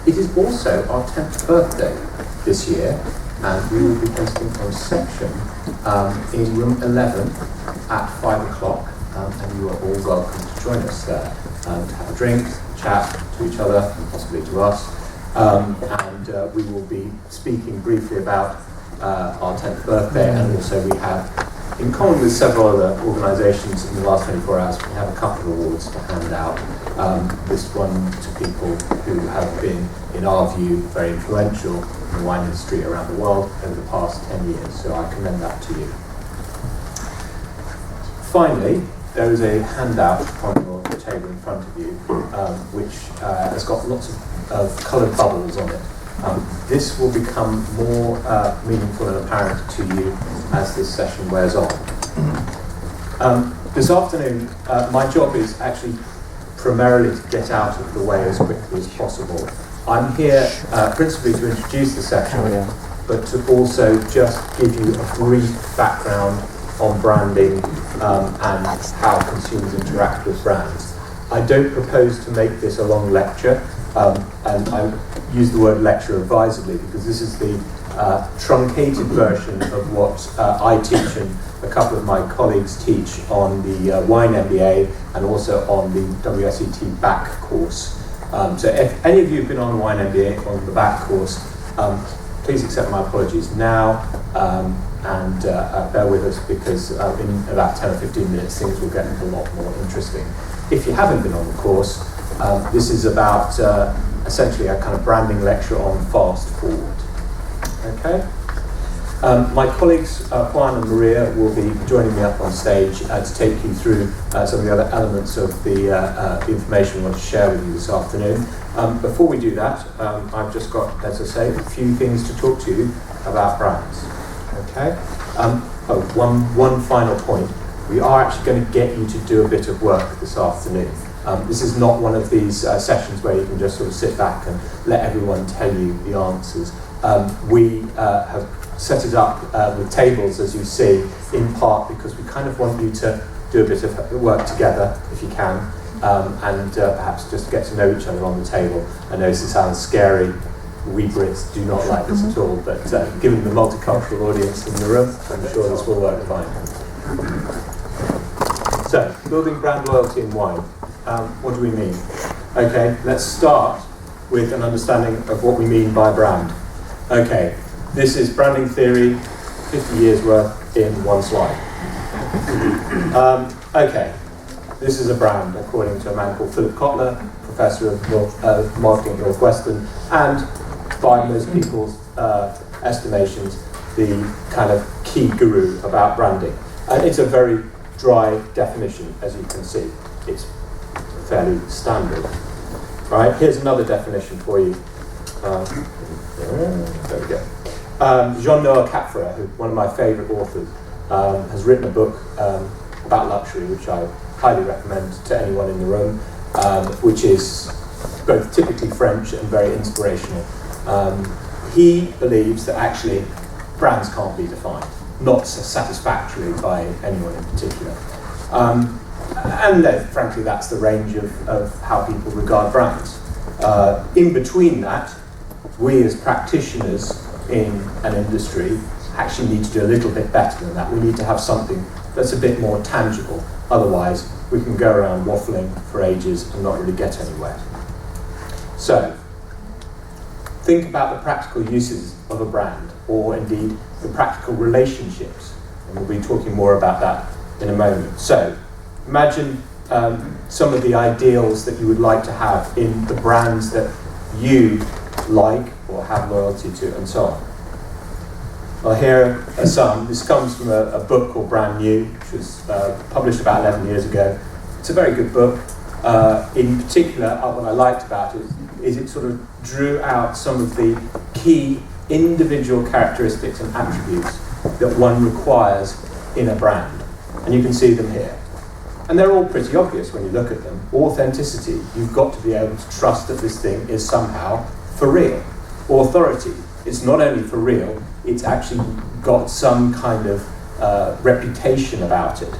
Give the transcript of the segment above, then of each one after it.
It is also our 10th birthday this year, and we will be hosting a reception in room 11 at 5 o'clock, and you are all welcome to join us there to have a drink, chat to each other, and possibly to us. And we will be speaking briefly about our 10th birthday, and also we have, in common with several other organisations in the last 24 hours, we have a couple of awards to hand out. This one to people who have been, in our view, very influential in the wine industry around the world over the past 10 years, so I commend that to you. Finally, there is a handout on your table in front of you, which has got lots of coloured bubbles on it. This will become more meaningful and apparent to you as this session wears on. This afternoon, my job is actually primarily to get out of the way as quickly as possible. I'm here principally to introduce the session, but to also just give you a brief background on branding and how consumers interact with brands. I don't propose to make this a long lecture, and I use the word lecture advisedly because this is the truncated version of what I teach and a couple of my colleagues teach on the Wine MBA and also on the WSET back course. So if any of you have been on the Wine MBA on the back course, please accept my apologies now and bear with us because in about 10 or 15 minutes things will get a lot more interesting. If you haven't been on the course, this is about essentially a kind of branding lecture on fast forward. Okay? My colleagues Juan and Maria will be joining me up on stage to take you through some of the other elements of the information we want to share with you this afternoon. Before we do that, I've just got, as I say, a few things to talk to you about brands. Okay? One final point. We are actually going to get you to do a bit of work this afternoon. This is not one of these sessions where you can just sort of sit back and let everyone tell you the answers. We have set it up with tables, as you see, in part because we kind of want you to do a bit of work together, if you can, and perhaps just get to know each other on the table. I know this sounds scary. We Brits do not like this at all, but given the multicultural audience in the room, I'm sure this will work fine. So, building brand loyalty in wine. What do we mean? Okay, let's start with an understanding of what we mean by brand. Okay, this is branding theory, 50 years worth in one slide. Okay, this is a brand according to a man called Philip Kotler, professor of marketing at Northwestern, and by most people's estimations, the kind of key guru about branding. And it's a very dry definition, as you can see. It's fairly standard. Right, here's another definition for you. There we go. Jean-Noël Capfra, one of my favourite authors, has written a book about luxury, which I highly recommend to anyone in the room, which is both typically French and very inspirational. He believes that actually brands can't be defined, not satisfactorily by anyone in particular. And frankly, that's the range of how people regard brands. In between that, we as practitioners in an industry actually need to do a little bit better than that. We need to have something that's a bit more tangible. Otherwise, we can go around waffling for ages and not really get anywhere. So, think about the practical uses of a brand, or indeed the practical relationships. And we'll be talking more about that in a moment. So, imagine some of the ideals that you would like to have in the brands that you like or have loyalty to, and so on. Well, here are some. This comes from a book called Brand New, which was published about 11 years ago. It's a very good book. In particular, what I liked about it is it sort of drew out some of the key individual characteristics and attributes that one requires in a brand. And you can see them here. And they're all pretty obvious when you look at them. Authenticity, you've got to be able to trust that this thing is somehow for real. Authority, it's not only for real, it's actually got some kind of reputation about it.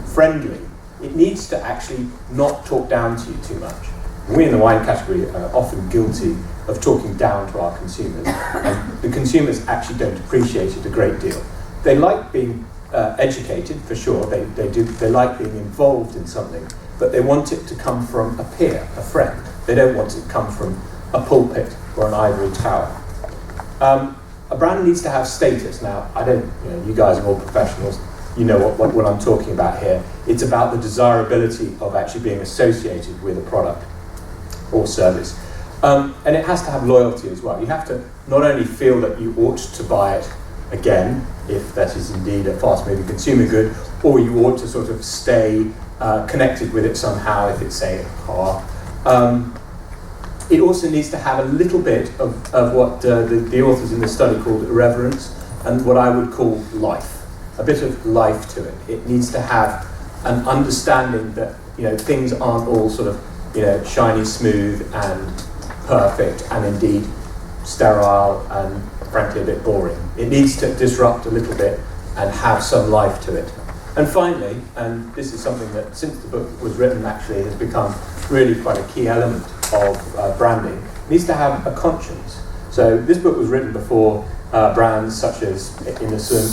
Friendly, it needs to actually not talk down to you too much. We in the wine category are often guilty of talking down to our consumers. And the consumers actually don't appreciate it a great deal. They like being educated, for sure. They like being involved in something, but they want it to come from a peer, a friend. They don't want it to come from a pulpit or an ivory tower. A brand needs to have status. Now, you guys are all professionals. You know what I'm talking about here. It's about the desirability of actually being associated with a product or service. And it has to have loyalty as well. You have to not only feel that you ought to buy it again, if that is indeed a fast-moving consumer good, or you ought to sort of stay connected with it somehow, if it's, say, a car. It also needs to have a little bit of what the authors in the study called irreverence, and what I would call life, a bit of life to it. It needs to have an understanding that things aren't all sort of shiny, smooth, and perfect, and indeed sterile and frankly a bit boring. It needs to disrupt a little bit and have some life to it. And finally, and this is something that since the book was written actually has become really quite a key element of branding, it needs to have a conscience. So this book was written before brands such as Innocent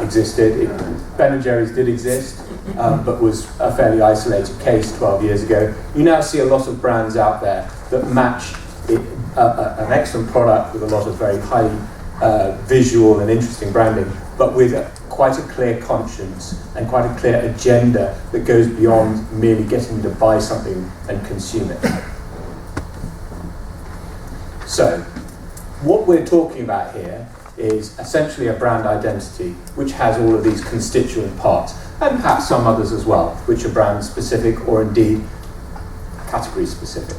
existed. Ben & Jerry's did exist, but was a fairly isolated case 12 years ago. You now see a lot of brands out there that match an excellent product with a lot of very highly visual and interesting branding, but with quite a clear conscience and quite a clear agenda that goes beyond merely getting you to buy something and consume it. So, what we're talking about here is essentially a brand identity which has all of these constituent parts, and perhaps some others as well, which are brand specific or indeed category specific.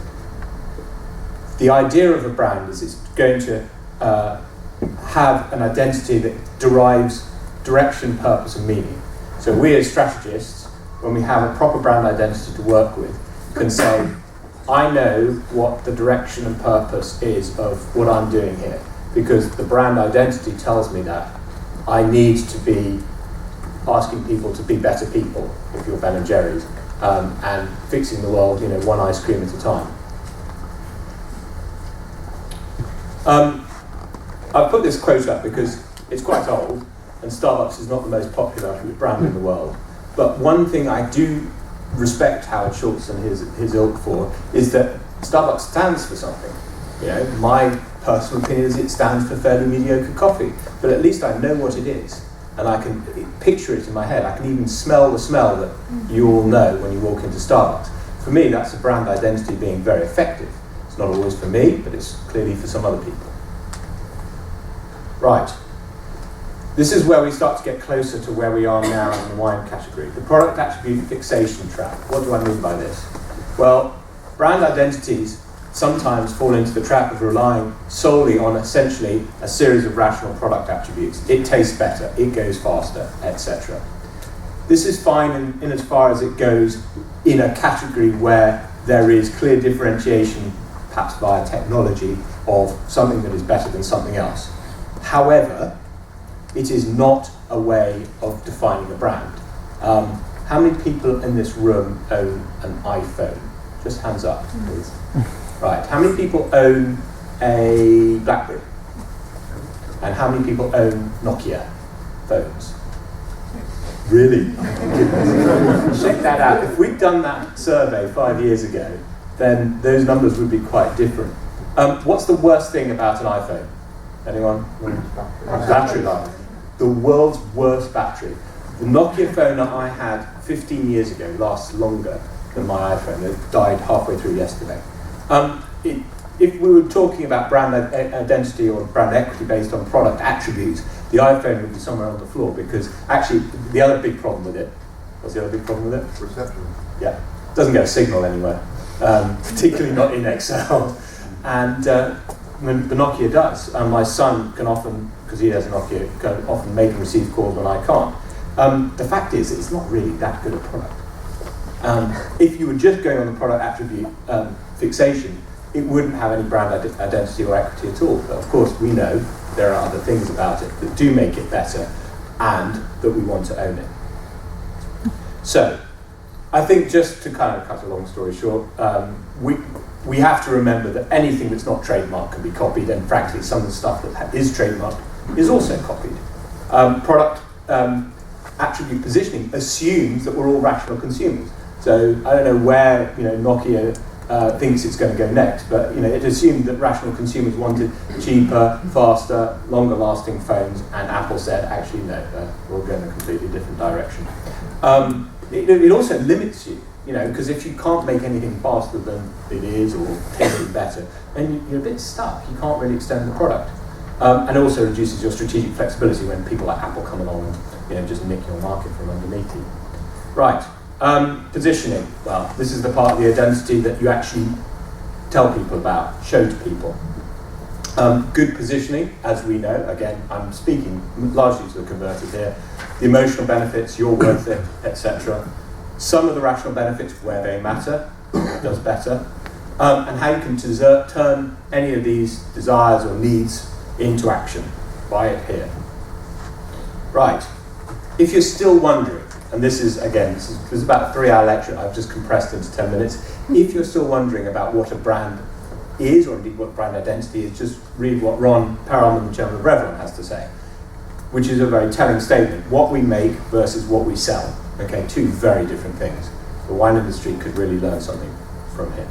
The idea of a brand is it's going to have an identity that derives direction, purpose, and meaning. So we as strategists, when we have a proper brand identity to work with, can say, I know what the direction and purpose is of what I'm doing here, because the brand identity tells me that I need to be asking people to be better people, if you're Ben & Jerry's, and fixing the world, one ice cream at a time. I've put this quote up because it's quite old, and Starbucks is not the most popular brand in the world. But one thing I do respect Howard Schultz and his ilk for is that Starbucks stands for something. My personal opinion is it stands for fairly mediocre coffee, but at least I know what it is, and I can picture it in my head. I can even smell the smell that you all know when you walk into Starbucks. For me, that's a brand identity being very effective. It's not always for me, but it's clearly for some other people. Right. This is where we start to get closer to where we are now in the wine category. The product attribute fixation trap. What do I mean by this? Well, brand identities sometimes fall into the trap of relying solely on essentially a series of rational product attributes. It tastes better, it goes faster, etc. This is fine in as far as it goes in a category where there is clear differentiation, perhaps via technology, of something that is better than something else. However, it is not a way of defining a brand. How many people in this room own an iPhone? Just hands up, please. Right. How many people own a BlackBerry? And how many people own Nokia phones? Really? Check that out. If we'd done that survey 5 years ago, then those numbers would be quite different. What's the worst thing about an iPhone? Anyone? Battery life. The world's worst battery. The Nokia phone that I had 15 years ago lasts longer than my iPhone. It died halfway through yesterday. If we were talking about brand identity or brand equity based on product attributes, the iPhone would be somewhere on the floor, because actually the other big problem with it, what's the other big problem with it? Reception. Yeah, it doesn't get a signal anywhere, particularly not in Excel. And the Nokia does. My son can often, because he has a Nokia, can often make and receive calls when I can't. The fact is, it's not really that good a product. If you were just going on the product attribute fixation, it wouldn't have any brand identity or equity at all. But of course, we know there are other things about it that do make it better, and that we want to own it. So, I think just to kind of cut a long story short, we have to remember that anything that's not trademarked can be copied, and frankly, some of the stuff that is trademarked is also copied. Product attribute positioning assumes that we're all rational consumers. So I don't know where Nokia thinks it's going to go next, but it assumed that rational consumers wanted cheaper, faster, longer-lasting phones, and Apple said, actually no, we'll go in a completely different direction. It also limits you, because if you can't make anything faster than it is or taste it better, then you're a bit stuck. You can't really extend the product. And also reduces your strategic flexibility when people like Apple come along and just nick your market from underneath you. Right. Positioning. Well, this is the part of the identity that you actually tell people about, show to people. Good positioning, as we know, again, I'm speaking largely to the converted here, the emotional benefits, you're worth it, etc. Some of the rational benefits where they matter, does better, and how you can turn any of these desires or needs into action. Buy it here. Right. If you're still wondering, and this is about a 3-hour lecture I've just compressed into 10 minutes. If you're still wondering about what a brand is, or indeed what brand identity is, just read what Ron Perelman, the chairman of Relevance, has to say, which is a very telling statement. What we make versus what we sell. Okay, two very different things. The wine industry could really learn something from here.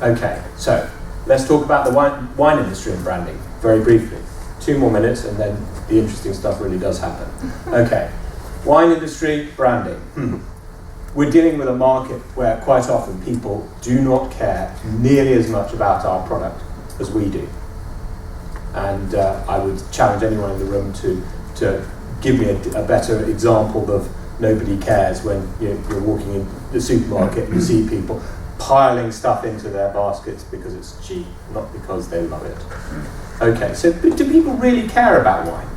Okay, so let's talk about the wine industry and branding very briefly. 2 more minutes and then the interesting stuff really does happen. Okay. Wine industry, branding. We're dealing with a market where quite often people do not care nearly as much about our product as we do. And I would challenge anyone in the room to give me a better example of nobody cares when you're walking in the supermarket and you see people piling stuff into their baskets because it's cheap, not because they love it. Okay, so do people really care about wine?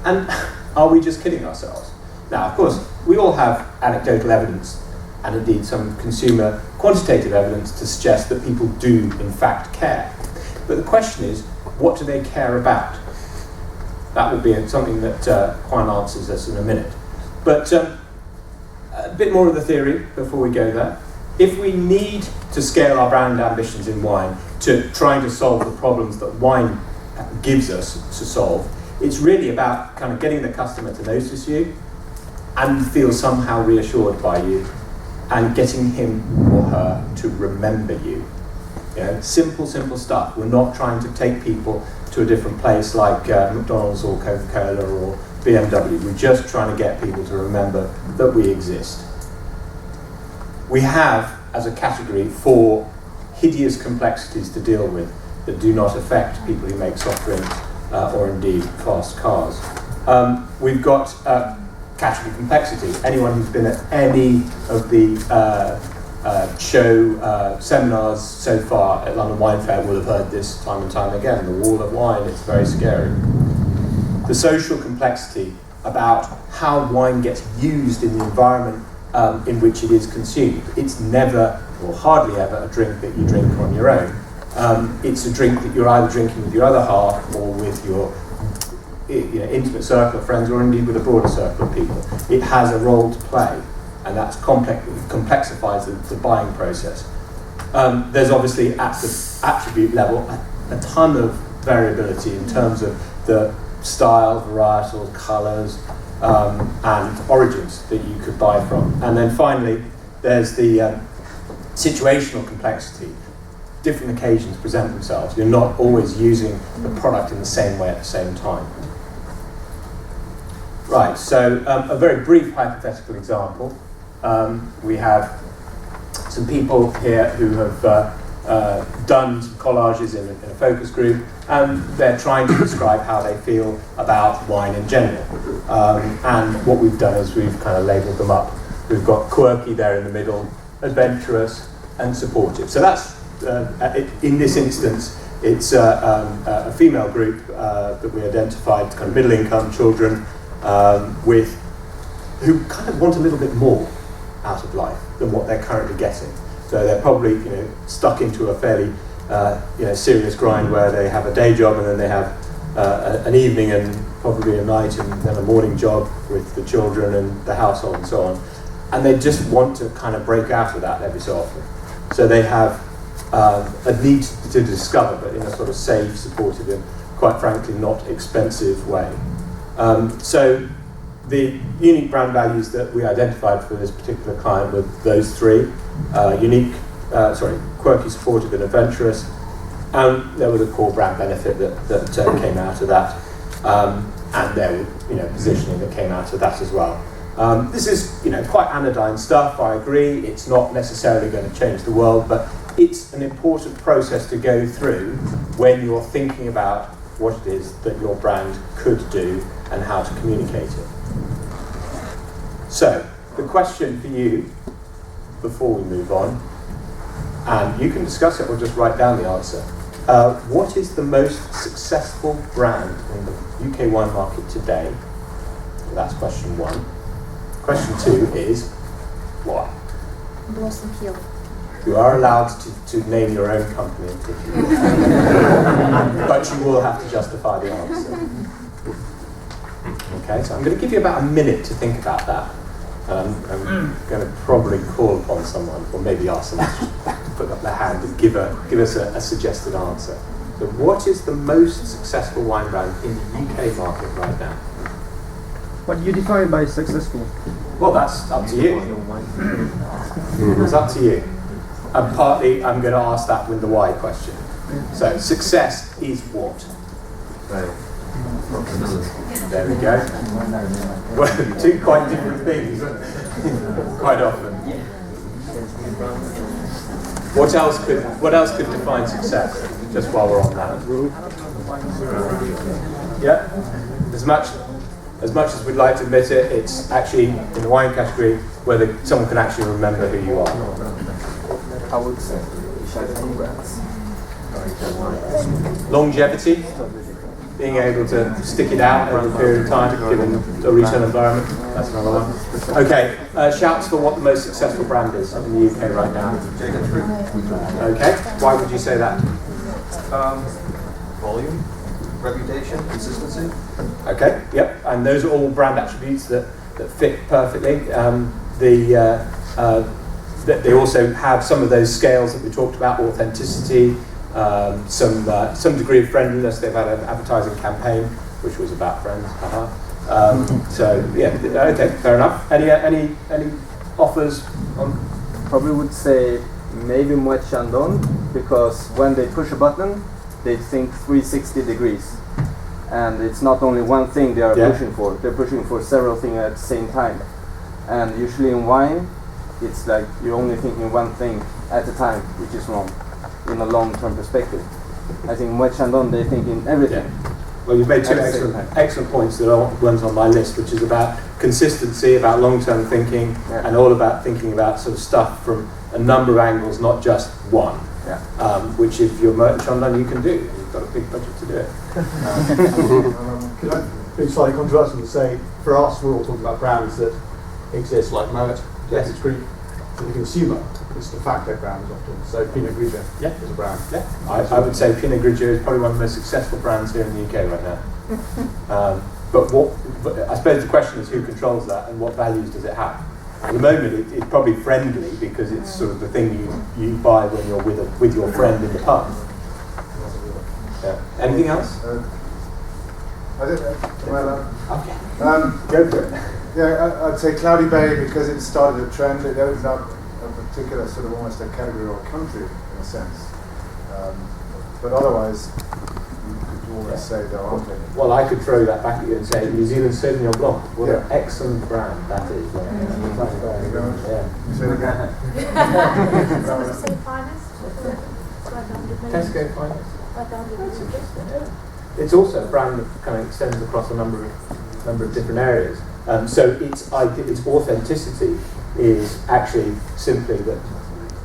And are we just kidding ourselves? Now, of course, we all have anecdotal evidence and indeed some consumer quantitative evidence to suggest that people do, in fact, care. But the question is, what do they care about? That will be something that Juan answers us in a minute. But a bit more of the theory before we go there. If we need to scale our brand ambitions in wine to trying to solve the problems that wine gives us to solve, it's really about kind of getting the customer to notice you and feel somehow reassured by you and getting him or her to remember you. Simple stuff. We're not trying to take people to a different place like McDonald's or Coca-Cola or BMW. We're just trying to get people to remember that we exist. We have, as a category, 4 hideous complexities to deal with that do not affect people who make soft drinks or indeed fast cars. We've got category complexity. Anyone who's been at any of the show seminars so far at London Wine Fair will have heard this time and time again. The wall of wine, it's very scary. The social complexity about how wine gets used in the environment in which it is consumed. It's never, or hardly ever, a drink that you drink on your own. It's a drink that you're either drinking with your other half or with your intimate circle of friends, or indeed with a broader circle of people. It has a role to play, and that's complexifies the buying process. There's obviously at the attribute level a ton of variability in terms of the style, varietals, colours, and origins that you could buy from. And then finally, there's the situational complexity. Different occasions present themselves. You're not always using the product in the same way at the same time. Right, so a very brief hypothetical example. We have some people here who have done some collages in a focus group, and they're trying to describe how they feel about wine in general. And what we've done is we've kind of labelled them up. We've got quirky there in the middle, adventurous, and supportive. So that's, in this instance, it's a female group that we identified, kind of middle-income children, who kind of want a little bit more out of life than what they're currently getting. So they're probably stuck into a fairly serious grind where they have a day job and then they have an evening and probably a night and then a morning job with the children and the household and so on. And they just want to kind of break out of that every so often. So they have a need to discover, but in a sort of safe, supportive, and quite frankly not expensive way. So the unique brand values that we identified for this particular client were those three: quirky, supportive, and adventurous. And there was a core brand benefit that came out of that, and there was positioning that came out of that as well. This is quite anodyne stuff. I agree. It's not necessarily going to change the world, but it's an important process to go through when you're thinking about what it is that your brand could do and how to communicate it. So the question for you before we move on, and you can discuss it or just write down the answer. What is the most successful brand in the UK wine market today? So that's question one. Question two is, what? Blossom Hill. You are allowed to name your own company, but you will have to justify the answer. Okay, so I'm going to give you about a minute to think about that. I'm going to probably call upon someone, or maybe ask someone to put up their hand and give us a suggested answer. So what is the most successful wine brand in the UK market right now? What do you define by successful? Well, that's up to you. It's up to you. And partly I'm going to ask that with the why question. So success is what? There we go. Well, two quite different things, quite often. What else could define success? Just while we're on that. Yeah. As much as we'd like to admit it, it's actually in the wine category whether someone can actually remember who you are. I would say brands. Longevity. Being able to stick it out over a period of time, given a retail environment. That's another one. Okay, shouts for what the most successful brand is in the UK right now. Okay, why would you say that? Volume, reputation, consistency. Okay, yep, and those are all brand attributes that fit perfectly. They also have some of those scales that we talked about: authenticity. Some degree of friendliness. They've had an advertising campaign which was about friends. So yeah, okay, fair enough. Any offers on? Probably would say maybe Moet Chandon, because when they push a button, they think 360 degrees, and it's not only one thing they are pushing for. They're pushing for several things at the same time, and usually in wine, it's like you're only thinking one thing at a time, which is wrong in a long-term perspective. I think Moet Chandon, they think in everything. Yeah. Well, you've made two excellent points that are ones on my list, which is about consistency, about long-term thinking, and all about thinking about sort of stuff from a number of angles, not just one. Yeah. Which if you're Moet Chandon, you can do. You've got a big budget to do it. Could I be slightly controversial and say, for us, we're all talking about brands that exist like Moet, Death Creek. For the consumer, it's de facto brands often. So Pinot Grigio is a brand. Yeah, I would say Pinot Grigio is probably one of the most successful brands here in the UK right now. But I suppose the question is who controls that and what values does it have? At the moment, it's probably friendly because it's sort of the thing you buy when you're with your friend in the pub. Yeah. Anything else? I don't know. Okay. Go for it. Yeah, I'd say Cloudy Bay because it started a trend. It opened up a particular sort of almost a category or a country in a sense. But otherwise, you could always say there aren't any. Well, I could throw that back at you and say New Zealand Sauvignon Blanc. What an excellent brand that is. Say it again. Tesco Finest. It's also a brand that kind of extends across a number of different areas. So its authenticity is actually simply that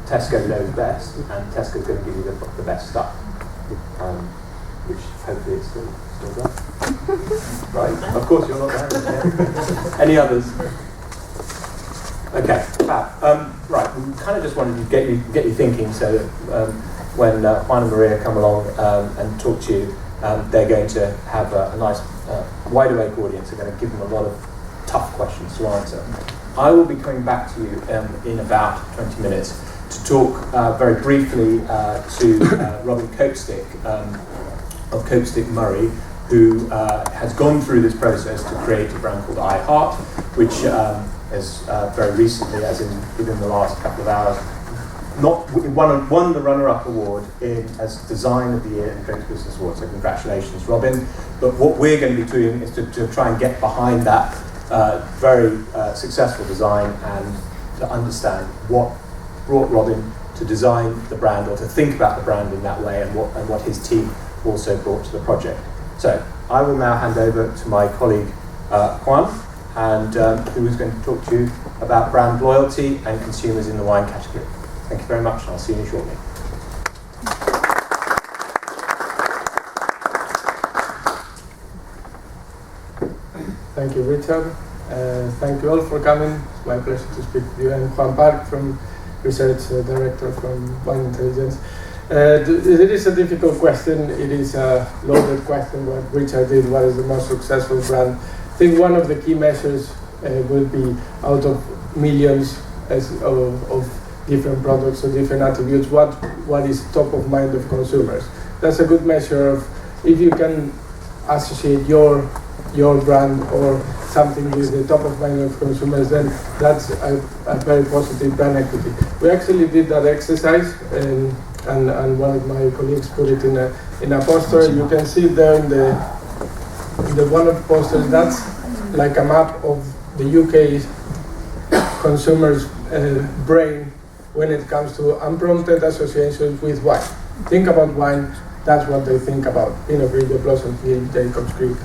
Tesco knows best, and Tesco's going to give you the best stuff, which hopefully it's still does. Right? Of course, you're not there. Any others? Okay. Right. We kind of just wanted to get you thinking, so that when Juan and Maria come along and talk to you, they're going to have a nice wide-awake audience. They're going to give them a lot of tough questions to answer. I will be coming back to you in about 20 minutes to talk very briefly to Robin Copestick of Copestick Murray, who has gone through this process to create a brand called iHeart, which has very recently, as in within the last couple of hours, won the runner-up award as Design of the Year in Drinks Business Awards. So congratulations, Robin. But what we're going to be doing is to try and get behind that very successful design and to understand what brought Robin to design the brand or to think about the brand in that way, and what his team also brought to the project. So I will now hand over to my colleague Juan, and who is going to talk to you about brand loyalty and consumers in the wine category. Thank you very much, and I'll see you shortly. Thank you, Richard. Thank you all for coming. It's my pleasure to speak with you. I'm Juan Park, from Research Director from Wine Intelligence. It is a difficult question. It is a loaded question. What Richard did, what is the most successful brand? I think one of the key measures will be out of millions of different products or different attributes, what is top of mind of consumers. That's a good measure of if you can associate your brand or something with the top of mind of consumers, then that's a very positive brand equity. We actually did that exercise, and one of my colleagues put it in a poster. You can see there in the one of the posters, that's like a map of the UK consumer's brain when it comes to unprompted associations with wine. Think about wine, that's what they think about. Pinot Grigio, Blossom Hill, Jacob's Creek,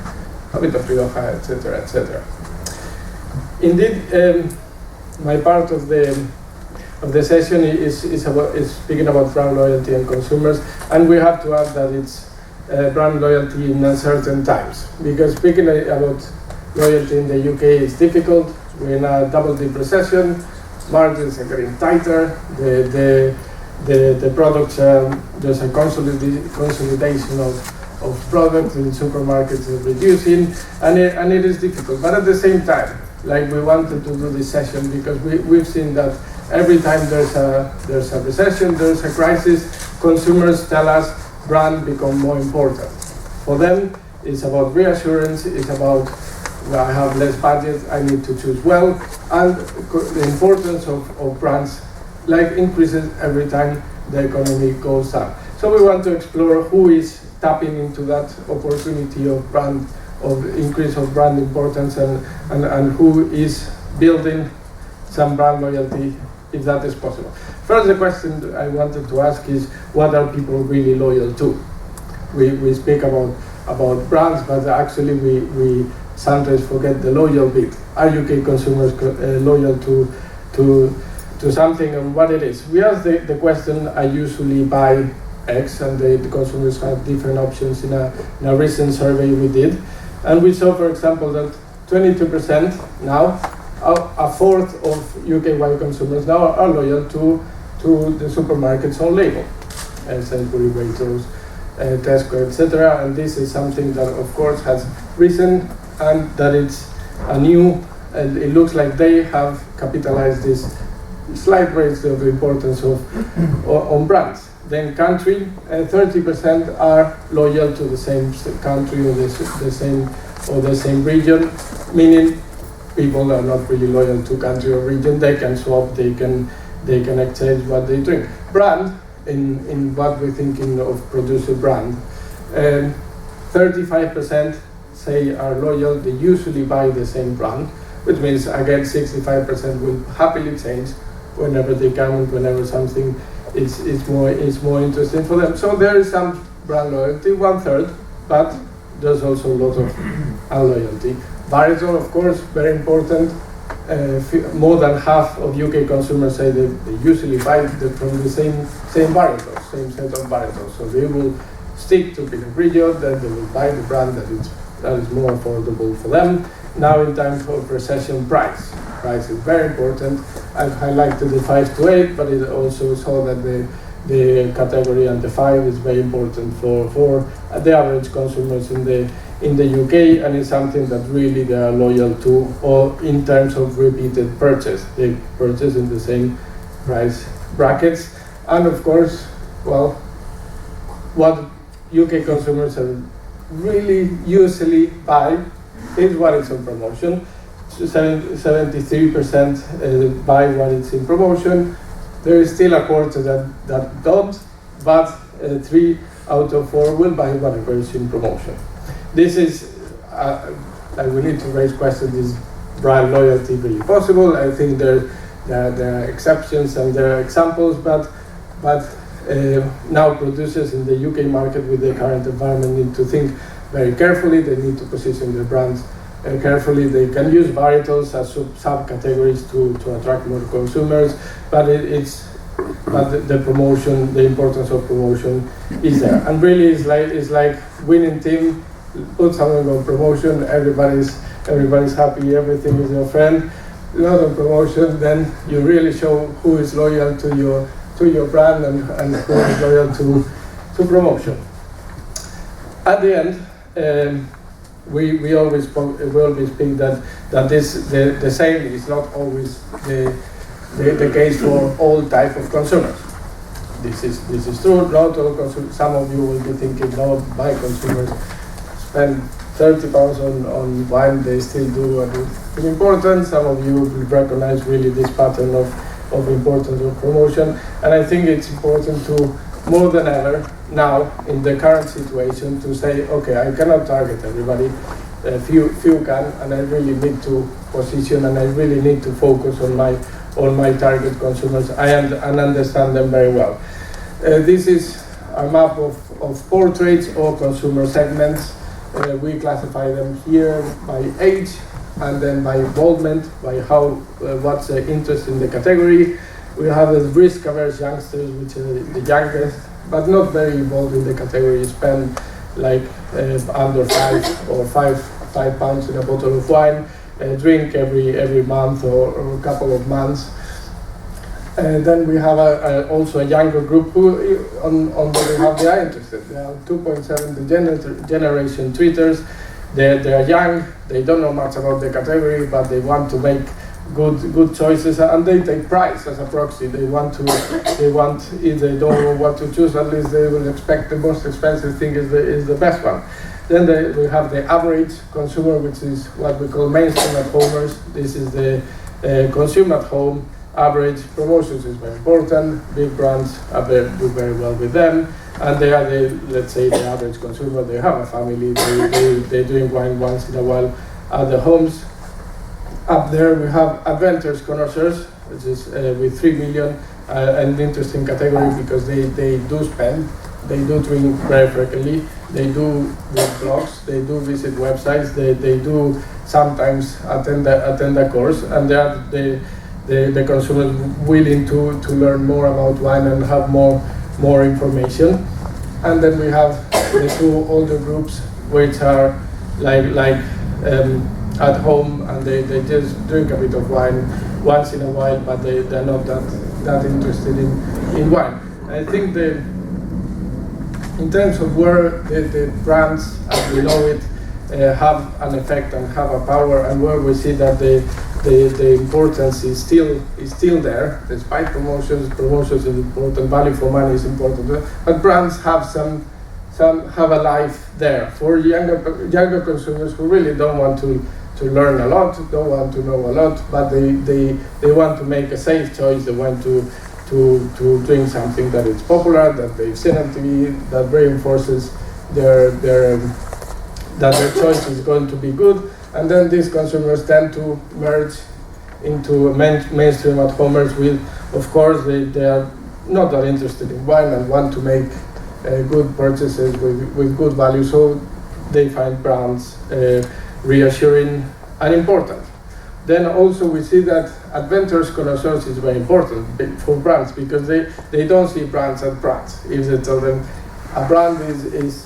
a bit of Rioja, etc., etc. Indeed, my part of the session is speaking about brand loyalty and consumers, and we have to add that it's brand loyalty in uncertain times, because speaking about loyalty in the UK is difficult. We're in a double-dip recession. Margins are getting tighter. The products, there's a consolidation of products in supermarkets is reducing, and it is difficult. But at the same time, like we wanted to do this session because we've seen that every time there's a recession, there's a crisis, consumers tell us brand become more important. For them, it's about reassurance. It's about, well, I have less budget, I need to choose well, and the importance of brands increases every time the economy goes up. So we want to explore who is tapping into that opportunity of increase of brand importance, and who is building some brand loyalty, if that is possible. First, the question I wanted to ask is, what are people really loyal to? We speak about brands, but actually we sometimes forget the loyal bit. Are UK consumers loyal to something, and what it is? We ask the question, I usually buy X, and the consumers have different options in a recent survey we did. And we saw, for example, that 22% now, a fourth of UK wine consumers now are loyal to the supermarket's own label, Sainsbury's, Waitrose, Tesco, etc. And this is something that, of course, has risen, and that it's a new, and it looks like they have capitalized this slight raise of the importance on brands. Then country, 30% are loyal to the same country or the same region, meaning people are not really loyal to country or region. They can swap, they can exchange what they drink. Brand, in what we're thinking of producer brand, 35% say are loyal. They usually buy the same brand, which means again 65% will happily change whenever they can, whenever something is more interesting for them. So there is some brand loyalty, 1/3, but there's also a lot of unloyalty. Varietals, of course, very important. More than half of UK consumers say they usually buy from the same varietals, same set of varietals. So they will stick to Pinot Grigio, then they will buy the brand that is more affordable for them. Now in times of recession, price is very important. I've highlighted the 5 to 8, but it also saw that the category and the 5 is very important for the average consumers in the UK, and it's something that really they are loyal to, or in terms of repeated purchase. They purchase in the same brackets. And of course, well, what UK consumers are really usually buy is what is on promotion. So 73% buy what is in promotion. There is still a quarter that don't, but 3 out of 4 will buy whatever is in promotion. This is, we need to raise questions, is brand loyalty really possible? I think there are exceptions and there are examples, but now producers in the UK market with the current environment need to think very carefully. They need to position their brands carefully. They can use varietals as subcategories to attract more consumers, but the promotion, the importance of promotion is there. And really, it's like winning team. Put something on promotion, everybody's happy, everything is your friend. Not on promotion, then you really show who is loyal to your brand and who is loyal to promotion. At the end, we always speak that the same is not always the case for all type of consumers. This is true. Not all consumers. Some of you will be thinking, no, my consumers spend £30 on wine. They still do what is important. Some of you will recognize really this pattern of importance of promotion, and I think it's important to, more than ever now in the current situation, to say, okay, I cannot target everybody, few can, and I really need to position and I really need to focus on my target consumers and understand them very well. This is a map of portraits or consumer segments. We classify them here by age and then by involvement, by what's the interest in the category. We have the risk-averse youngsters, which are the youngest, but not very involved in the category, spend like under five pounds in a bottle of wine, drink every month or a couple of months. Then we have also a younger group who, on what we have, they are interested. They are 2.7, the generation tweeters. They are young, they don't know much about the category, but they want to make good choices, and they take price as a proxy. They want, if they don't know what to choose, at least they will expect the most expensive thing is the best one. Then we have the average consumer, which is what we call mainstream at homers. This is the consume at home. Average promotions is very important. Big brands do very well with them, and they are let's say the average consumer. They have a family. They drink wine once in a while at their homes. Up there we have adventurous connoisseurs, which is with 3 million, an interesting category because they do spend, they do drink very frequently, they do read blogs, they do visit websites, they do sometimes attend a course, and they are the consumers willing to learn more about wine and have more information. And then we have the 2 older groups, which are like at home, and they just drink a bit of wine once in a while, but they're not that interested in wine. I think in terms of where the brands, as we know it, have an effect and have a power, and where we see that the importance is still there, despite promotions is important, value for money is important, but brands have have a life there for younger consumers who really don't want to learn a lot, don't want to know a lot, but they want to make a safe choice. They want to drink something that is popular, that they've seen on TV, that reinforces that their choice is going to be good. And then these consumers tend to merge into mainstream at homers with, of course, they are not that interested in wine and want to make good purchases with good value, so they find brands reassuring and important. Then also we see that adventurous connoisseurs is very important for brands, because they don't see brands as brands. If they tell them a brand is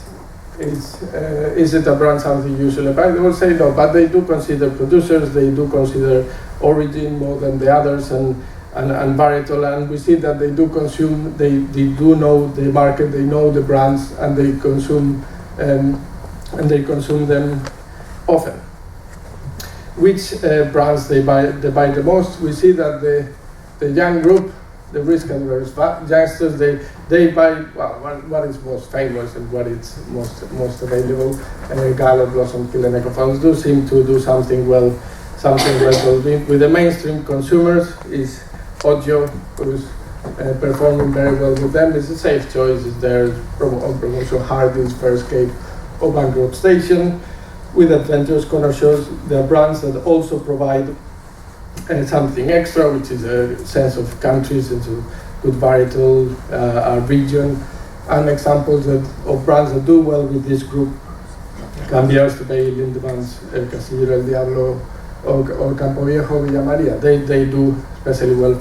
it a brand something you should buy, they will say no, but they do consider producers, they do consider origin more than the others, and varietal, and we see that they do consume, they do know the market, they know the brands, and they consume them often. Which brands they buy the most? We see that the young group the risk-averse youngsters, they buy what is most famous and what is most available. Gallup, Blossom Hill, and Ecofunds do seem to do something well. With the mainstream consumers is Audio, who's performing very well with them. It's a safe choice. It's their on promotion. Hardy's, First Cape, or Bankrupt Station. With Adventures Connoisseurs, they're brands that also provide something extra, which is a sense of countries and so good varietal, our region. And examples of brands that do well with this group can be Bay, Lindemans, El Castillo, El Diablo, or Campo Viejo, Villa Maria. They do especially well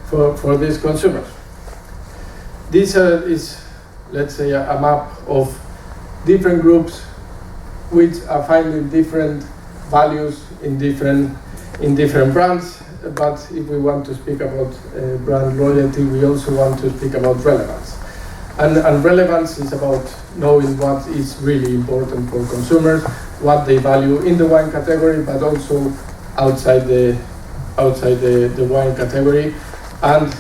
for these consumers. This is, let's say, a map of different groups which are finding different values in different brands. But if we want to speak about brand loyalty, we also want to speak about relevance. And relevance is about knowing what is really important for consumers, what they value in the wine category, but also outside the wine category. And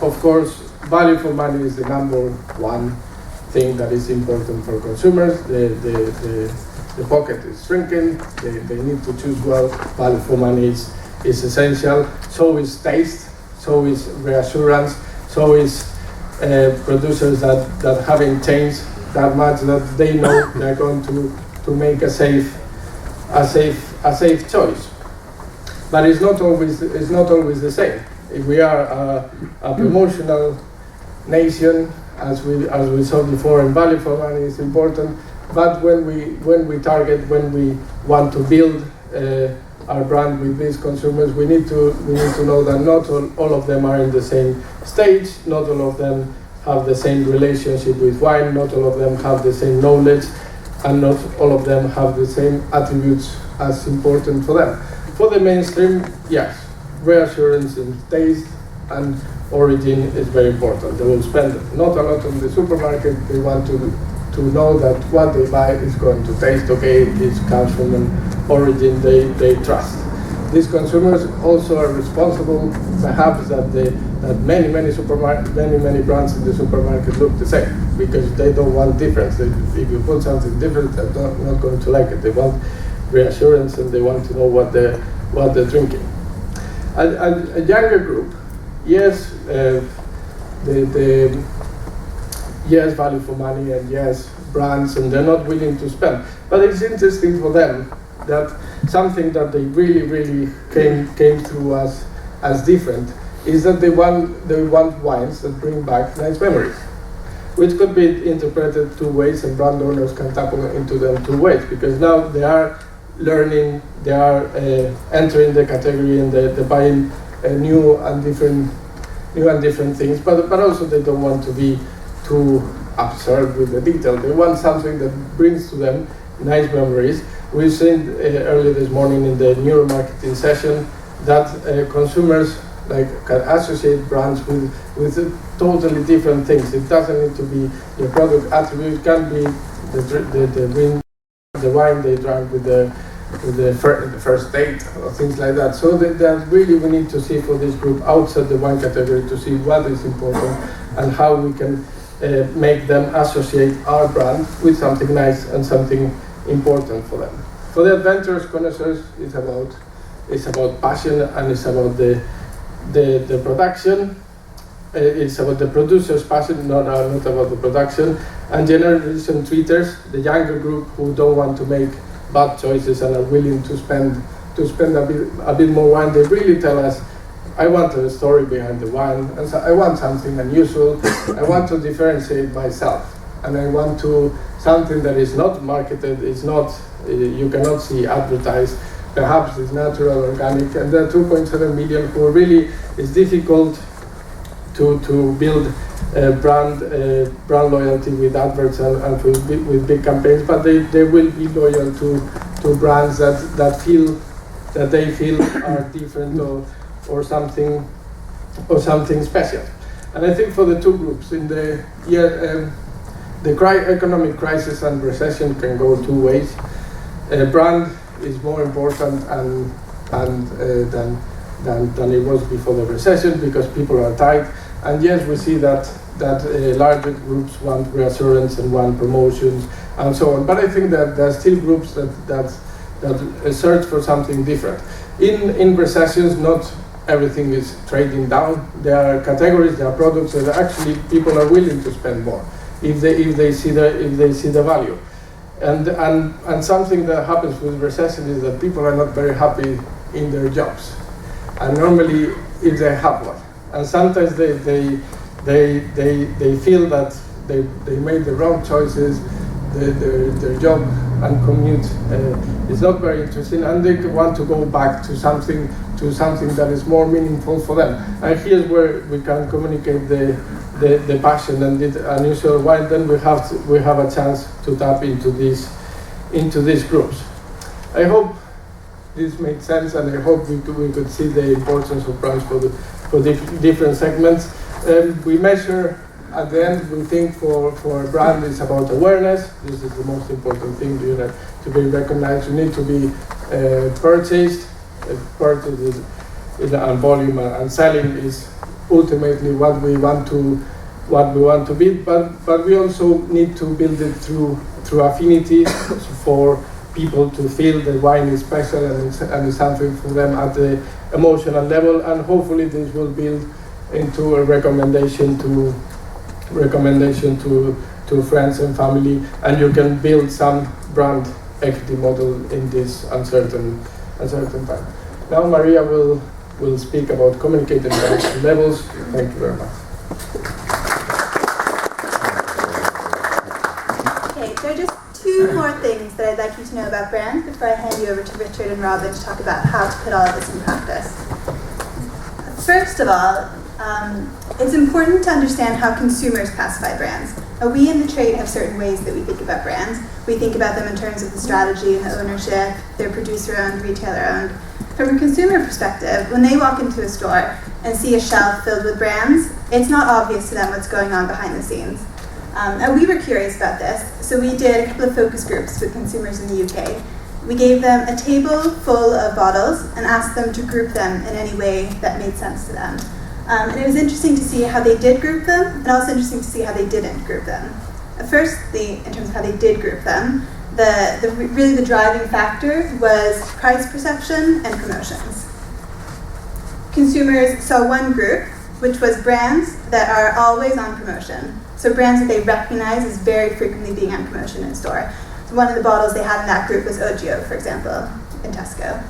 of course, value for money is the number one thing that is important for consumers. The pocket is shrinking. They need to choose well. Value for money is essential. So is taste. So is reassurance. So is producers that haven't changed that much, that they know they're going to make a safe choice. But it's not always the same. If we are a promotional nation, as we saw before, and value for money is important. But when we want to build our brand with these consumers, we need to know that not all of them are in the same stage, not all of them have the same relationship with wine, not all of them have the same knowledge, and not all of them have the same attributes as important for them. For the mainstream, yes, reassurance and taste and origin is very important. They will spend not a lot on the supermarket. They want to know that what they buy is going to taste okay, it comes from an origin they trust. These consumers also are responsible, perhaps, that many brands in the supermarket look the same, because they don't want difference. If you put something different, they're not going to like it. They want reassurance and they want to know what they're drinking. A younger group, yes, yes, value for money, and yes, brands, and they're not willing to spend. But it's interesting for them that something that they really came through as different is that they want wines that bring back nice memories, which could be interpreted two ways, and brand owners can tap into them two ways, because now they are learning, they are entering the category, and they're buying new and different things, but also they don't want to be too absurd with the detail. They want something that brings to them nice memories. We've seen earlier this morning in the neuromarketing session that consumers can associate brands with totally different things. It doesn't need to be the product attribute. It can be the wine they drank with the first date or things like that. So that really we need to see for this group outside the wine category to see what is important and how we can make them associate our brand with something nice and something important for them. For the adventurous connoisseurs, it's about passion, and it's about the production. It's about the producer's passion, not about the production. And generation tweeters, the younger group who don't want to make bad choices and are willing to spend a bit more wine, they really tell us, I want a story behind the wine, and so I want something unusual. I want to differentiate myself, and I want something that is not marketed, is not you cannot see advertised. Perhaps it's natural, organic, and there are 2.7 million who really it's difficult to build brand loyalty with adverts and with big campaigns, but they will be loyal to brands that they feel are different or something special. And I think for the two groups in the economic crisis and recession can go two ways. Brand is more important than than it was before the recession, because people are tight. And yes, we see that larger groups want reassurance and want promotions and so on. But I think that there are still groups that search for something different. In recessions, not everything is trading down. There are categories, there are products that actually people are willing to spend more if they see the value. And something that happens with recession is that people are not very happy in their jobs, and normally if they have one, and sometimes they feel that they made the wrong choices, their job and commute is not very interesting, and they want to go back to something that is more meaningful for them. And here's where we can communicate the passion and the unusual wine. Then we have a chance to tap into these groups. I hope this made sense, and I hope we could see the importance of brands for different segments. We measure at the end. We think for a brand it's about awareness. This is the most important thing. To be recognized, you need to be purchased. Purchase and volume and selling is ultimately what we want to build. But we also need to build it through affinity for people to feel the wine is special and it's something for them at the emotional level, and hopefully this will build into a recommendation to friends and family, and you can build some brand equity model in this uncertain time. Now Maria will speak about communicating levels. Thank you very much. Okay, there are just two more things that I'd like you to know about brands before I hand you over to Richard and Robin to talk about how to put all of this in practice. First of all, it's important to understand how consumers classify brands. We in the trade have certain ways that we think about brands. We think about them in terms of the strategy and the ownership. They're producer-owned, retailer-owned. From a consumer perspective, when they walk into a store and see a shelf filled with brands, it's not obvious to them what's going on behind the scenes. And we were curious about this, so we did a couple of focus groups with consumers in the UK. We gave them a table full of bottles and asked them to group them in any way that made sense to them. And it was interesting to see how they did group them, and also interesting to see how they didn't group them. Firstly, in terms of how they did group them, really the driving factor was price perception and promotions. Consumers saw one group, which was brands that are always on promotion. So brands that they recognize as very frequently being on promotion in store. So one of the bottles they had in that group was Ogio, for example, in Tesco.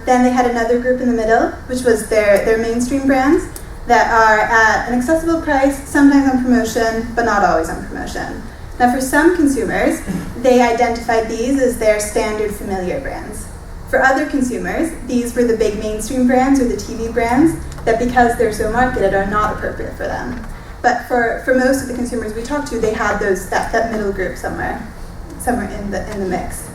Then they had another group in the middle, which was their mainstream brands that are at an accessible price, sometimes on promotion, but not always on promotion. Now for some consumers, they identified these as their standard familiar brands. For other consumers, these were the big mainstream brands or the TV brands that, because they're so marketed, are not appropriate for them. But for most of the consumers we talked to, they had that middle group somewhere in the mix.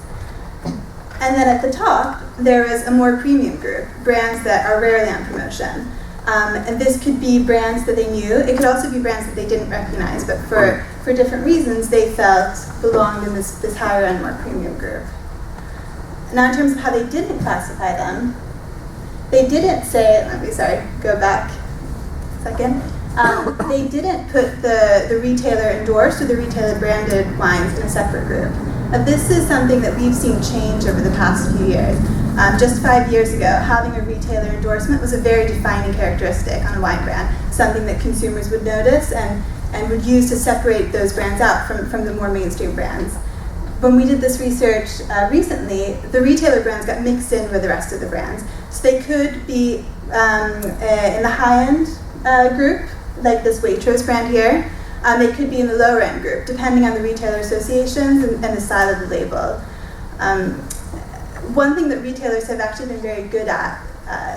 And then at the top, there was a more premium group, brands that are rarely on promotion. And this could be brands that they knew. It could also be brands that they didn't recognize, but for different reasons, they felt belonged in this higher end, more premium group. Now, in terms of how they didn't classify them, they didn't say, go back a second. They didn't put the retailer endorsed or the retailer branded wines in a separate group. Now, this is something that we've seen change over the past few years. Just 5 years ago, having a retailer endorsement was a very defining characteristic on a wine brand, something that consumers would notice and would use to separate those brands out from the more mainstream brands. When we did this research recently, the retailer brands got mixed in with the rest of the brands. So they could be in the high-end group, like this Waitrose brand here. They could be in the lower-end group, depending on the retailer associations and the style of the label. One thing that retailers have actually been very good at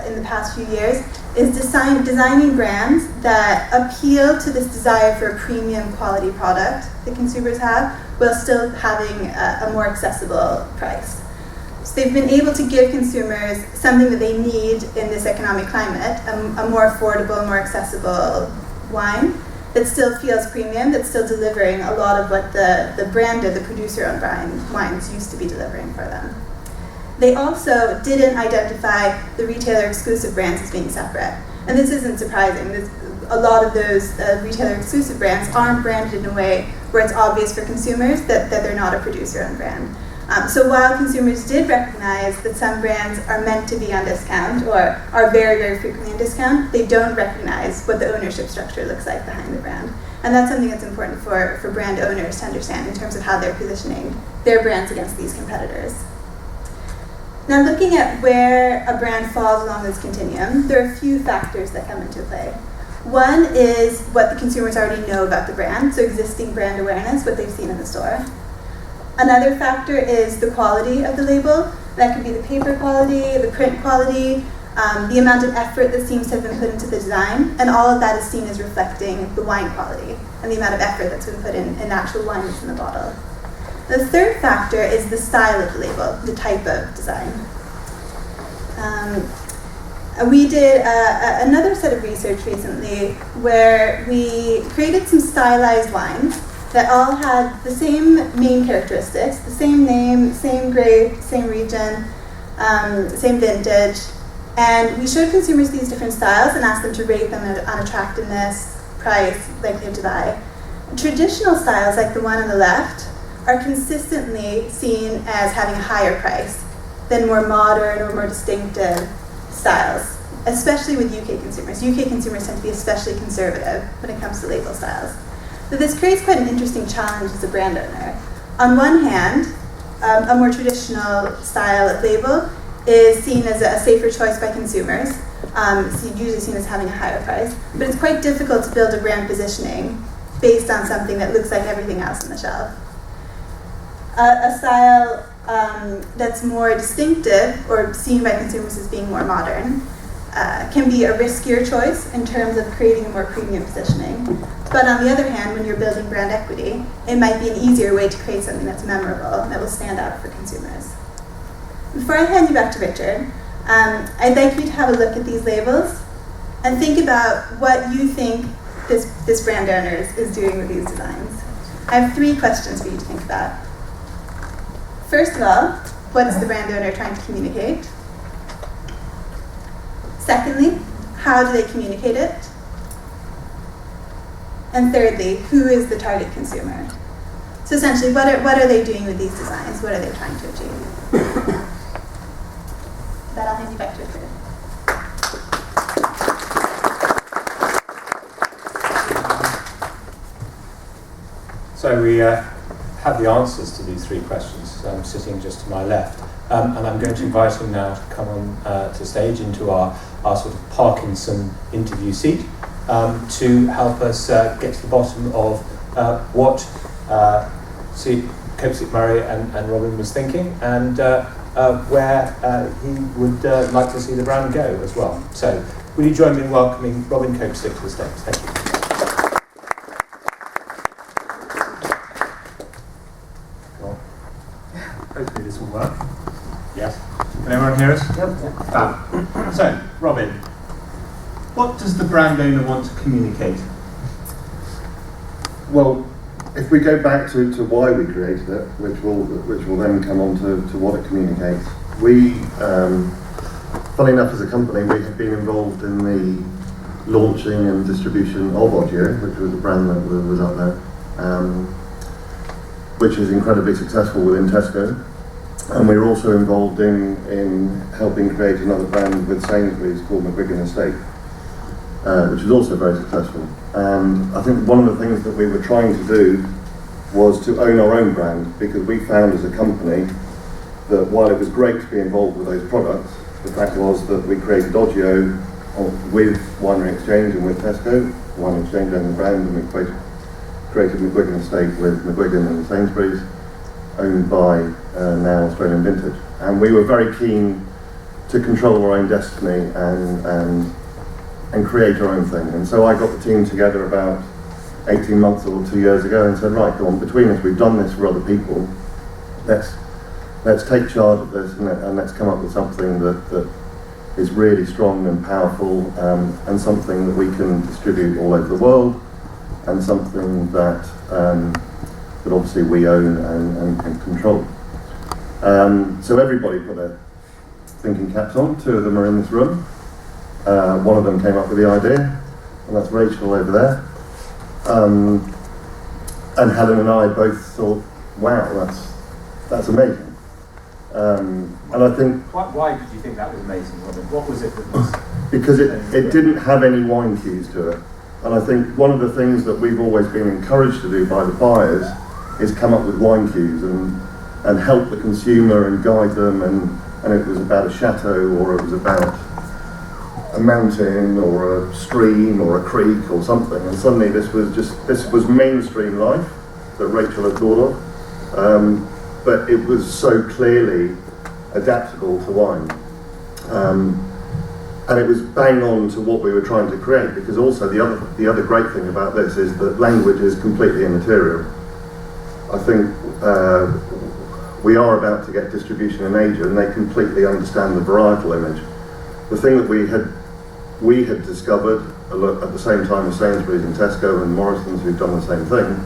in the past few years is designing brands that appeal to this desire for a premium quality product that consumers have, while still having a more accessible price. So they've been able to give consumers something that they need in this economic climate, a more affordable, more accessible wine that still feels premium, that's still delivering a lot of what the branded, the producer-owned wines used to be delivering for them. they also didn't identify the retailer exclusive brands as being separate. And this isn't surprising. A lot of those retailer exclusive brands aren't branded in a way where it's obvious for consumers that they're not a producer-owned brand. So while consumers did recognize that some brands are meant to be on discount or are very, very frequently on discount, they don't recognize what the ownership structure looks like behind the brand. And that's something that's important for brand owners to understand in terms of how they're positioning their brands against these competitors. Now, looking at where a brand falls along this continuum, there are a few factors that come into play. One is what the consumers already know about the brand, so existing brand awareness, what they've seen in the store. Another factor is the quality of the label. That could be the paper quality, the print quality, the amount of effort that seems to have been put into the design, and all of that is seen as reflecting the wine quality and the amount of effort that's been put in the actual wine that's in the bottle. The third factor is the style of the label, the type of design. We did another set of research recently where we created some stylized wines that all had the same main characteristics, the same name, same grape, same region, same vintage. And we showed consumers these different styles and asked them to rate them on attractiveness, price, likelihood to buy. Traditional styles, like the one on the left, are consistently seen as having a higher price than more modern or more distinctive styles, especially with UK consumers. UK consumers tend to be especially conservative when it comes to label styles. So this creates quite an interesting challenge as a brand owner. On one hand, a more traditional style of label is seen as a safer choice by consumers, so usually seen as having a higher price, but it's quite difficult to build a brand positioning based on something that looks like everything else on the shelf. A style that's more distinctive or seen by consumers as being more modern can be a riskier choice in terms of creating a more premium positioning. But on the other hand, when you're building brand equity, it might be an easier way to create something that's memorable and that will stand out for consumers. Before I hand you back to Richard, I'd like you to have a look at these labels and think about what you think this brand owner is doing with these designs. I have 3 questions for you to think about. First of all, what is the brand owner trying to communicate? Secondly, how do they communicate it? And thirdly, who is the target consumer? So essentially, what are they doing with these designs? What are they trying to achieve? With that, I'll hand you back to Richard. So we have the answers to these 3 questions sitting just to my left. And I'm going to invite him now to come on to stage into our sort of Parkinson interview seat to help us get to the bottom of what Copestick Murray and Robin was thinking and where he would like to see the brand go as well. So will you join me in welcoming Robin Copestick to the stage? Thank you. Hopefully this will work. Yes. Can everyone hear us? Yep. So, Robin, what does the brand owner want to communicate? Well, if we go back to why we created it, which will then come on to what it communicates, we, funny enough as a company, we have been involved in the launching and distribution of Audio, which was a brand that was up there, which is incredibly successful within Tesco. And we're also involved in helping create another brand with Sainsbury's called McGuigan Estate, which is also very successful. And I think one of the things that we were trying to do was to own our own brand, because we found as a company that while it was great to be involved with those products, the fact was that we created Audio with Winery Exchange and with Tesco. Winery Exchange owned the brand, and we created McGuigan Estate with McGuigan and Sainsbury's, owned by now Australian Vintage. And we were very keen to control our own destiny and create our own thing. And so I got the team together about 18 months or 2 years ago and said, right, go on, between us, we've done this for other people, let's take charge of this and let's come up with something that is really strong and powerful, and something that we can distribute all over the world, and something that obviously we own and control. So everybody put thinking caps on. Two of them are in this room. One of them came up with the idea, and that's Rachel over there. And Helen and I both thought, wow, that's amazing. And I think... Why did you think that was amazing, Robin? What was it that was... Because it didn't have any wine cues to it. And I think one of the things that we've always been encouraged to do by the buyers is come up with wine cues and help the consumer and guide them, and it was about a chateau, or it was about a mountain or a stream or a creek or something, and suddenly this was mainstream life that Rachel had thought of, but it was so clearly adaptable to wine, and it was bang on to what we were trying to create, because also the other great thing about this is that language is completely immaterial. I think we are about to get distribution in Asia, and they completely understand the varietal image. The thing that we had discovered at the same time as Sainsbury's and Tesco and Morrison's, who've done the same thing,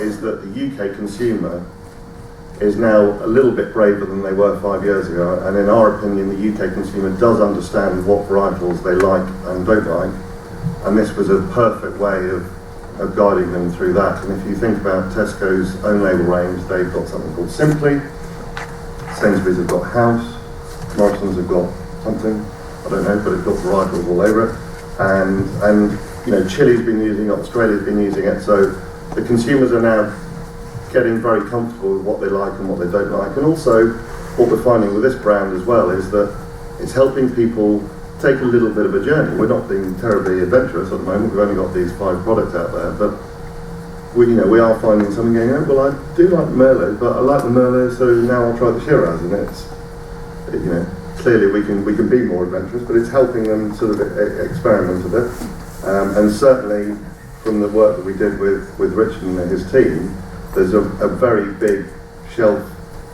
is that the UK consumer is now a little bit braver than they were 5 years ago, and in our opinion the UK consumer does understand what varietals they like and don't like, and this was a perfect way of guiding them through that. And if you think about Tesco's own label range, they've got something called Simply, Sainsbury's have got House, Morrison's have got something, I don't know, but it's got varietals all over it, and you know, Chile's been using it, Australia's been using it, so the consumers are now getting very comfortable with what they like and what they don't like. And also what we're finding with this brand as well is that it's helping people take a little bit of a journey. We're not being terribly adventurous at the moment, we've only got these 5 products out there, but we are finding something going, oh, well, I do like Merlot, but I like the Merlot, so now I'll try the Shiraz, and clearly we can be more adventurous, but it's helping them sort of experiment a bit. And certainly from the work that we did with Richard and his team, there's a very big shelf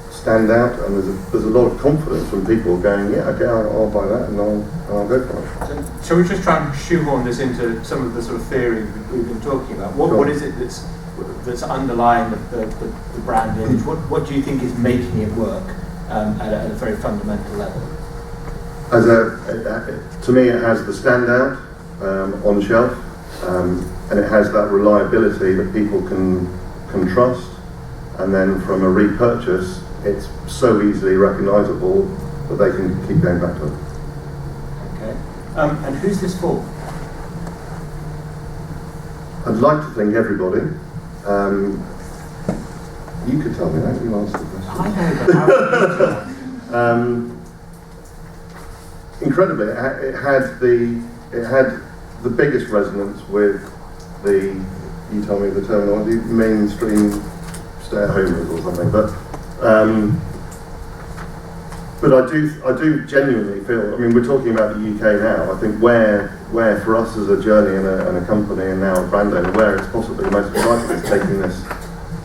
standout, and there's a lot of confidence from people going, yeah, okay, I'll buy that, and I'll go for it. So shall we just try and shoehorn this into some of the sort of theory we've been talking about? What is it that's underlying the brand image? What do you think is making it work at a very fundamental level? To me, it has the standout on shelf, and it has that reliability that people can trust, and then from a repurchase, it's so easily recognisable that they can keep going back to it. Okay. And who's this for? I'd like to think everybody. You could tell me that, you answered the question. I know, but how would you tell? Incredibly, it had the biggest resonance with the, you tell me the terminology, mainstream stay-at-homers or something, but I do genuinely feel, I mean, we're talking about the UK now, I think where for us as a journey and a company and now a brand owner, where it's possibly most exciting is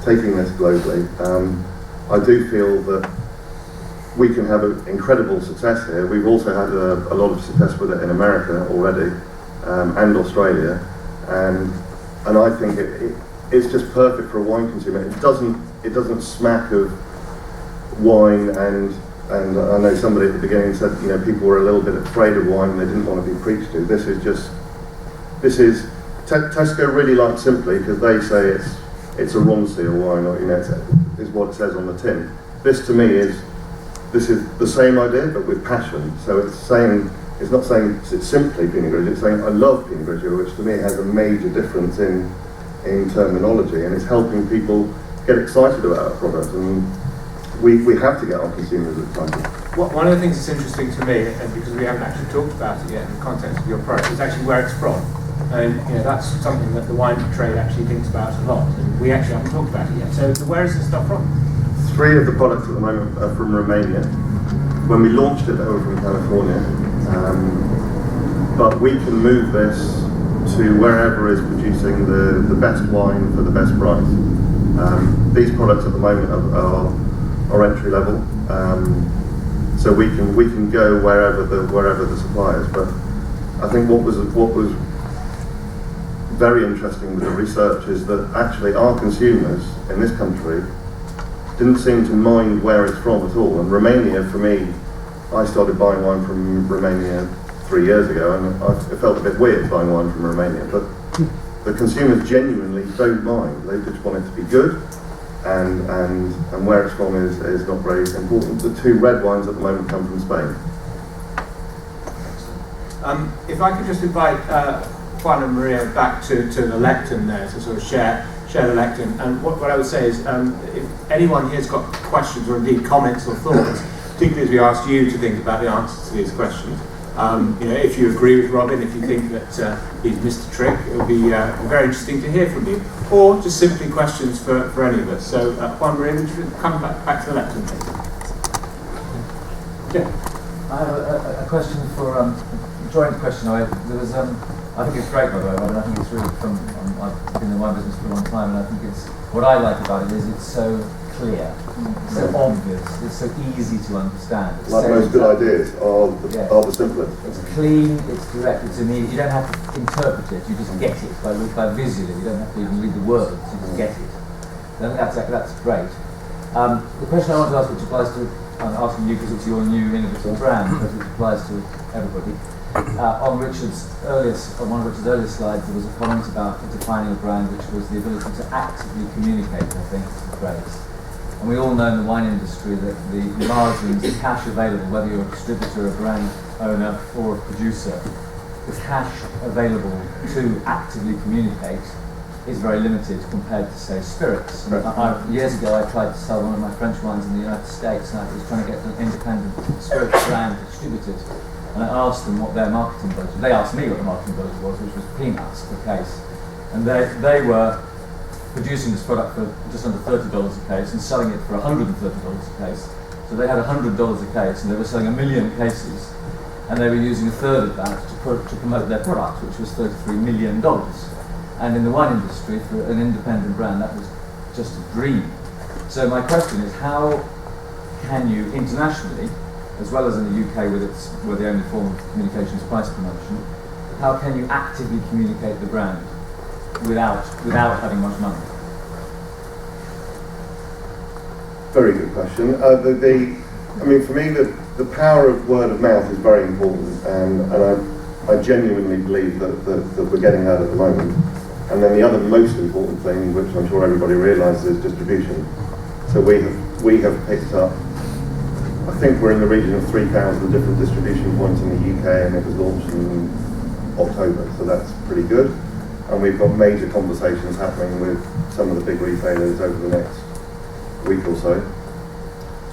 taking this globally. I do feel that we can have an incredible success here. We've also had a lot of success with it in America already, and Australia, and I think it's just perfect for a wine consumer. It doesn't smack of wine, and I know somebody at the beginning said, you know, people were a little bit afraid of wine and they didn't want to be preached to. This is Tesco really like Simply because they say it's a Ronseal wine, or is what it says on the tin. This to me is the same idea but with passion. So it's not saying it's simply Pinot Grigio, it's saying I love Pinot Grigio, which to me has a major difference in terminology, and it's helping people get excited about our product, and we have to get our consumers excited. One of the things that's interesting to me, and because we haven't actually talked about it yet in the context of your product, is actually where it's from. And that's something that the wine trade actually thinks about a lot, and we actually haven't talked about it yet. So where is this stuff from? 3 of the products at the moment are from Romania. When we launched it, they were from California. But we can move this to wherever is producing the best wine for the best price. These products at the moment are entry level, so we can go wherever the supply is. But I think what was very interesting with the research is that actually our consumers in this country didn't seem to mind where it's from at all. And Romania, for me, I started buying wine from Romania 3 years ago, and it felt a bit weird buying wine from Romania, but the consumers genuinely don't mind. They just want it to be good, and where it's from is not very important. The 2 red wines at the moment come from Spain. If I could just invite Juan and Maria back to the lectern there to sort of share the lectern. And what I would say is, if anyone here's got questions or indeed comments or thoughts, particularly as we asked you to think about the answers to these questions, if you agree with Robin, if you think that he's missed a trick, it would be very interesting to hear from you. Or just simply questions for any of us. So, Juan, Maria, would you come back to the lectern, please? Yeah. I have a question for joint question. I think it's great, by the way. I think it's really I've been in the wine business for a long time, and I think what I like about it is it's so clear, it's so obvious, it's so easy to understand. Like most good ideas are the simplest. It's clean, it's direct, it's immediate. You don't have to interpret it, you just get it by visually. You don't have to even read the words, you just get it. I think that's great. The question I want to ask, which applies to, I'm asking you because it's your new innovative brand, but it applies to everybody. On one of Richard's earliest slides, there was a comment about defining a brand, which was the ability to actively communicate, I think is the phrase. And we all know in the wine industry that the margins, the cash available, whether you're a distributor, a brand owner, or a producer, the cash available to actively communicate is very limited compared to, say, spirits. Years ago, I tried to sell one of my French wines in the United States, and I was trying to get an independent spirits brand distributed. And I asked them what their marketing budget. They asked me what the marketing budget was, which was peanuts per case. And they were producing this product for just under $30 a case and selling it for $130 a case. So they had $100 a case, and they were selling 1 million cases, and they were using a third of that to promote their product, which was $33 million. And in the wine industry, for an independent brand, that was just a dream. So my question is, how can you internationally, as well as in the UK where the only form of communication is price promotion, how can you actively communicate the brand without having much money? Very good question. For me, the power of word of mouth is very important, and I genuinely believe that we're getting that at the moment. And then the other most important thing, which I'm sure everybody realises, is distribution. So we have picked up, I think we're in the region of 3,000 different distribution points in the UK, and it was launched in October, so that's pretty good. And we've got major conversations happening with some of the big retailers over the next week or so.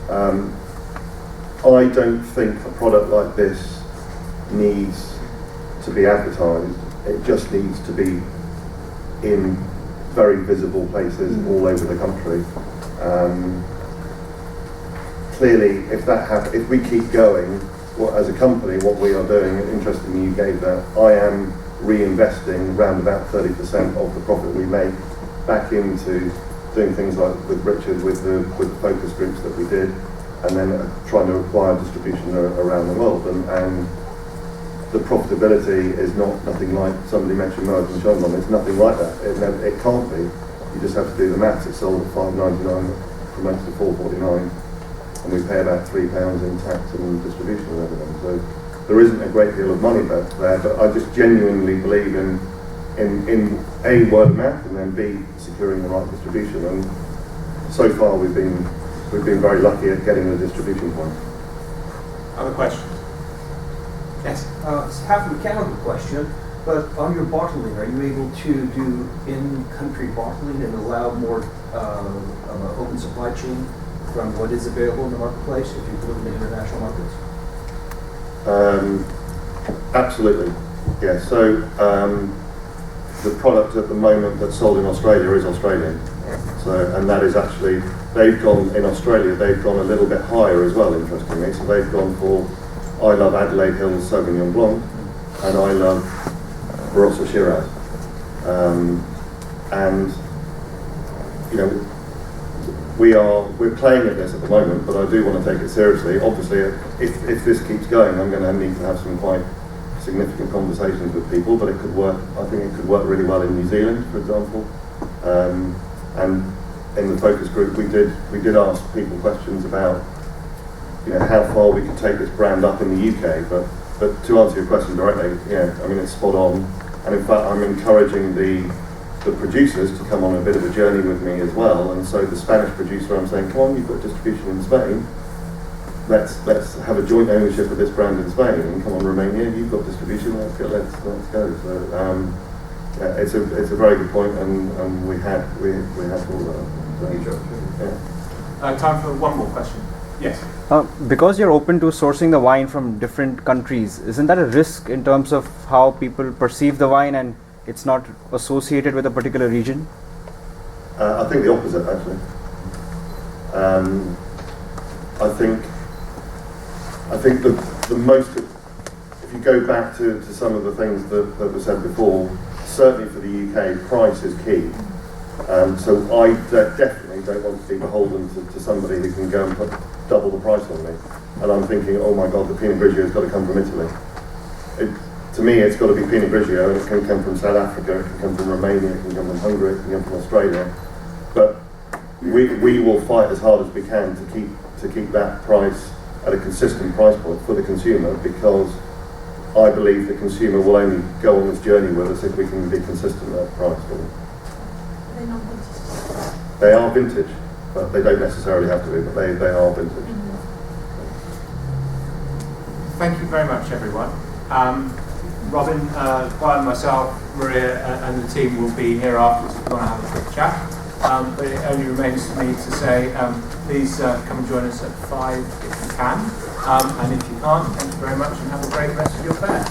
I don't think a product like this needs to be advertised. It just needs to be in very visible places all over the country. Clearly, if we keep going, as a company, what we are doing, interestingly you gave that, I am reinvesting around about 30% of the profit we make back into doing things like with Richard, with the focus groups that we did, and then trying to acquire distribution around the world. And the profitability is nothing like, somebody mentioned Merck and Chandon, it's nothing like that. It can't be. You just have to do the maths. It's sold at £5.99, promotes to £4.49, and we pay about £3 in tax and distribution and everything. So there isn't a great deal of money there, but I just genuinely believe in A, word of mouth, and then B, securing the right distribution. And so far we've been very lucky at getting the distribution point. Other questions? Yes. It's half a mechanical question, but on your bottling, are you able to do in-country bottling and allow more of an open supply chain from what is available in the marketplace if you look at international markets? Absolutely, yeah. So the product at the moment that's sold in Australia is Australian. So, and that is actually, they've gone a little bit higher as well, interestingly. So they've gone for, I love Adelaide Hills Sauvignon Blanc, and I love Barossa Shiraz. And you know, we're playing at this at the moment, but I do want to take it seriously. Obviously, if this keeps going, I'm going to need to have some quite significant conversations with people, but it could work. I think it could work really well in New Zealand, for example. And in the focus group, we did ask people questions about how far we could take this brand up in the UK. But to answer your question directly, I mean, it's spot on. And in fact, I'm encouraging the producers to come on a bit of a journey with me as well. And so the Spanish producer, I'm saying, come on, you've got distribution in Spain. Let's have a joint ownership of this brand in Spain. And come on, Romania, you've got distribution. Let's go. So it's a very good point, and we had all that. Time for one more question. Yes. Because you're open to sourcing the wine from different countries, isn't that a risk in terms of how people perceive the wine and it's not associated with a particular region? I think the opposite, actually. I think the most, if you go back to some of the things that were said before, certainly for the UK, price is key. So I definitely don't want to be beholden to somebody who can go and put double the price on me. And I'm thinking, oh my God, the Pinot Grigio has got to come from Italy. To me, it's got to be Pinot Grigio, and it can come from South Africa, it can come from Romania, it can come from Hungary, it can come from Australia. But we will fight as hard as we can to keep that price at a consistent price point for the consumer, because I believe the consumer will only go on this journey with us if we can be consistent at that price. They're not vintage. They are vintage, but they don't necessarily have to be, but they are vintage. Thank you very much, everyone. Robin, Brian, myself, Maria, and the team will be here afterwards if you want to have a quick chat. But it only remains for me to say, please come and join us at 5 if you can. And if you can't, thank you very much and have a great rest of your fair.